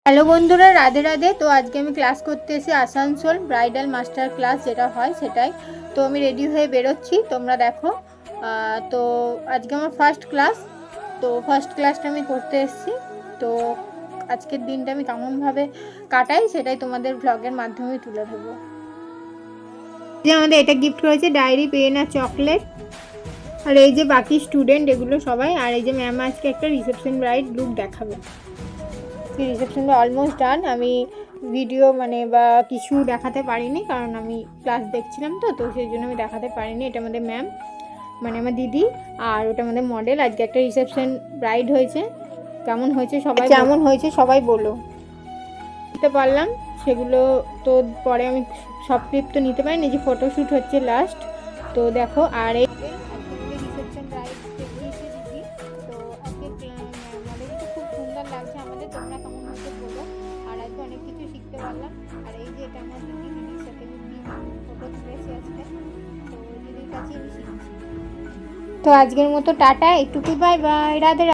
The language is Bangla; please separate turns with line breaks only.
হ্যালো বন্ধুরা, রাধে রাধে। তো আজকে আমি ক্লাস করতে এসে আসানসোল ব্রাইডাল মাস্টার ক্লাস যেটা হয় সেটাই। তো আমি রেডি হয়ে বেরোচ্ছি, তোমরা দেখো। তো আজকে আমার ফার্স্ট ক্লাস। তো ফার্স্ট ক্লাসটা আমি করতে এসেছি। তো আজকের দিনটা আমি কেমনভাবে কাটাই সেটাই তোমাদের ব্লগের মাধ্যমে তুলে ধরবো। যে আমাদের এটা গিফট করেছে ডায়েরি, পেন আর চকলেট। আর এই যে বাকি স্টুডেন্ট এগুলো সবাই। আর এই যে ম্যাম আজকে একটা রিসেপশন ব্রাইড লুক দেখাবে। রিসেপশনটা অলমোস্ট ডান। আমি ভিডিও বা কিছু দেখাতে পারিনি, কারণ আমি ক্লাস দেখছিলাম। তো সেই জন্য আমি দেখাতে পারিনি। এটা আমাদের ম্যাম, আমার দিদি। আর ওটা আমাদের মডেল। আজকে একটা রিসেপশন ব্রাইড হয়েছে। কেমন হয়েছে সবাই বলো। নিতে পারলাম সেগুলো তো পরে আমি সব ক্লিপ তো নিতে পারিনি, যে ফটোশ্যুট হচ্ছে লাস্ট। তো দেখো। আর এই রিসেপশন ব্রাইড দেখিয়েছে দিদি। তো আজকে মডেলটা খুব সুন্দর লাগছে আমাদের। তোমরা কেমন হয়েছে বলো। আর আজকে অনেক কিছু শিখতে পারলাম। আর এই যে এটা আমার দিদির সাথে ফটো তুলেছি আজকে। তো দিদির কাছে আমি শিখছি। তো আজকের মতো টাটা, একটুকুই বাই বাই, রাধে।